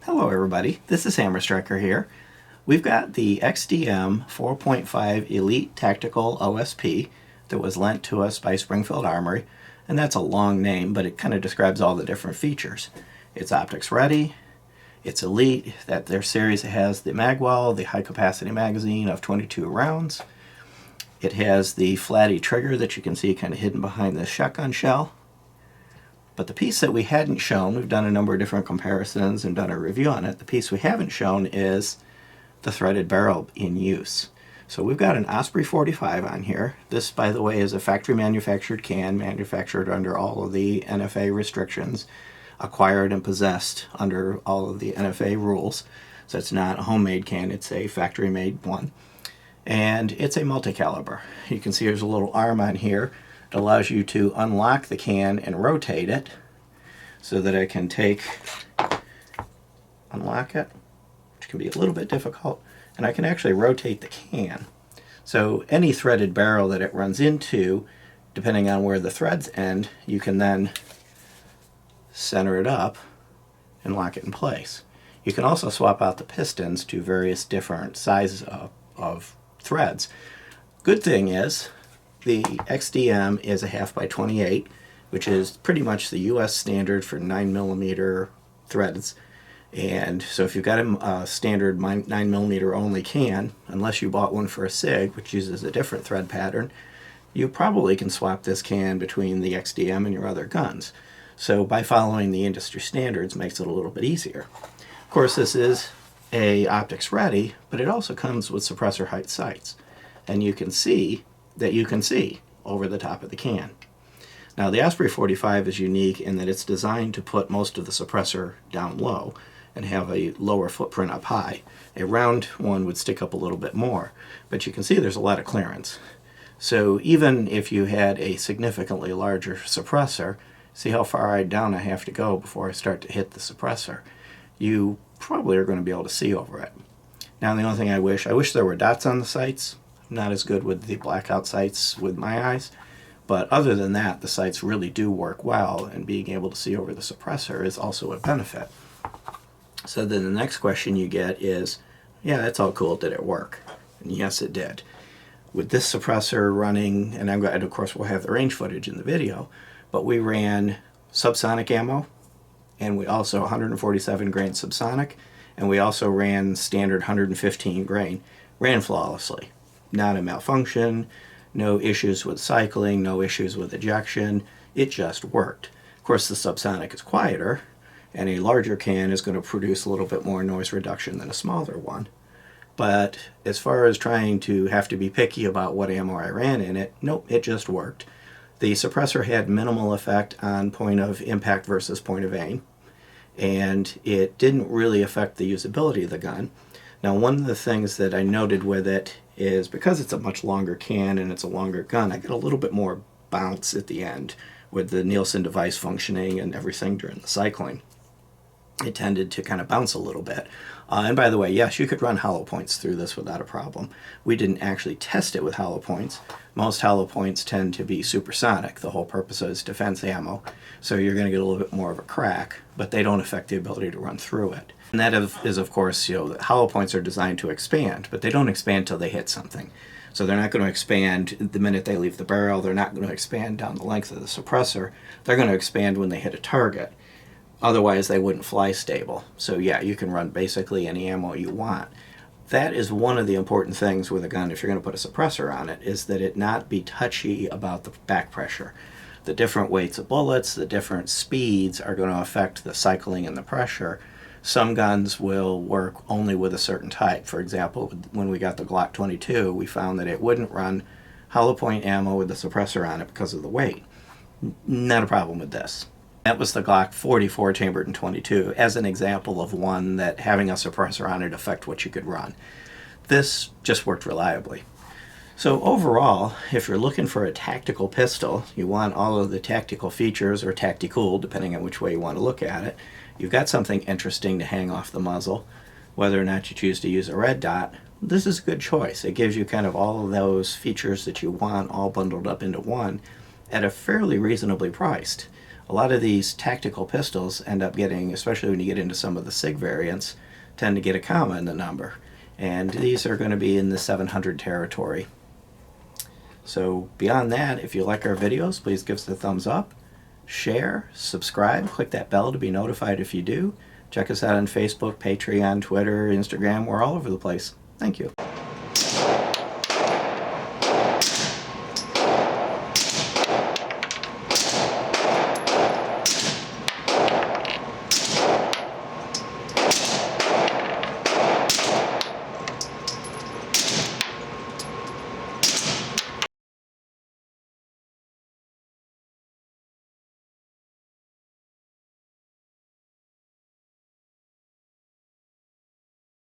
Hello everybody, this is Hammer Striker here. We've got the XDM 4.5 Elite Tactical OSP that was lent to us by Springfield Armory, and that's a long name, but it kind of describes all the different features. It's optics ready, it's Elite, that their series has the magwell, the high capacity magazine of 22 rounds. It has the flatty trigger that you can see kind of hidden behind the shotgun shell. But the piece that we hadn't shown, we've done a number of different comparisons and done a review on it, the piece we haven't shown is the threaded barrel in use. So we've got an Osprey 45 on here. This, by the way, is a factory manufactured can, manufactured under all of the NFA restrictions, acquired and possessed under all of the NFA rules. So it's not a homemade can, it's a factory made one. And it's a multi-caliber. You can see there's a little arm on here. It allows you to unlock the can and rotate it so that I can unlock it, which can be a little bit difficult, and I can actually rotate the can. So any threaded barrel that it runs into, depending on where the threads end, you can then center it up and lock it in place. You can also swap out the pistons to various different sizes of threads. Good thing is, the XDM is a 1/2 by 28, which is pretty much the US standard for 9mm threads. And so if you've got a standard 9mm only can, unless you bought one for a SIG, which uses a different thread pattern, you probably can swap this can between the XDM and your other guns. So by following the industry standards makes it a little bit easier. Of course, this is a optics ready, but it also comes with suppressor height sights. And you can see over the top of the can. Now the Osprey 45 is unique in that it's designed to put most of the suppressor down low and have a lower footprint up high. A round one would stick up a little bit more, but you can see there's a lot of clearance. So even if you had a significantly larger suppressor, see how far down I have to go before I start to hit the suppressor, you probably are going to be able to see over it. Now the only thing I wish there were dots on the sights. Not as good with the blackout sights with my eyes, but other than that, the sights really do work well, and being able to see over the suppressor is also a benefit. So then the next question you get is, yeah, that's all cool, did it work? And yes, it did. With this suppressor running, and of course we'll have the range footage in the video, but we ran subsonic ammo, and we also 147 grain subsonic, and we also ran standard 115 grain. Ran flawlessly. Not a malfunction, no issues with cycling, no issues with ejection. It just worked. Of course, the subsonic is quieter, and a larger can is going to produce a little bit more noise reduction than a smaller one. But as far as trying to have to be picky about what ammo I ran in it, nope, it just worked. The suppressor had minimal effect on point of impact versus point of aim, and it didn't really affect the usability of the gun. Now, one of the things that I noted with it is because it's a much longer can and it's a longer gun, I get a little bit more bounce at the end with the Nielsen device functioning and everything during the cycling. It tended to kind of bounce a little bit. And by the way, yes, you could run hollow points through this without a problem. We didn't actually test it with hollow points. Most hollow points tend to be supersonic. The whole purpose is defense ammo, so you're going to get a little bit more of a crack, but they don't affect the ability to run through it. And that is, of course, that hollow points are designed to expand, but they don't expand till they hit something. So they're not going to expand the minute they leave the barrel. They're not going to expand down the length of the suppressor. They're going to expand when they hit a target. Otherwise, they wouldn't fly stable. So yeah, you can run basically any ammo you want. That is one of the important things with a gun, if you're going to put a suppressor on it, is that it not be touchy about the back pressure. The different weights of bullets, the different speeds are going to affect the cycling and the pressure. Some guns will work only with a certain type. For example, when we got the Glock 22, we found that it wouldn't run hollow point ammo with the suppressor on it because of the weight. Not a problem with this. That was the Glock 44 chambered in 22 as an example of one that having a suppressor on it affect what you could run. This just worked reliably. So overall, if you're looking for a tactical pistol, you want all of the tactical features, or tactical, depending on which way you want to look at it. You've got something interesting to hang off the muzzle. Whether or not you choose to use a red dot, this is a good choice. It gives you kind of all of those features that you want all bundled up into one at a fairly reasonably priced. A lot of these tactical pistols end up getting, especially when you get into some of the SIG variants, tend to get a comma in the number. And these are going to be in the 700 territory. So beyond that, if you like our videos, please give us a thumbs up, share, subscribe, click that bell to be notified if you do. Check us out on Facebook, Patreon, Twitter, Instagram. We're all over the place. Thank you.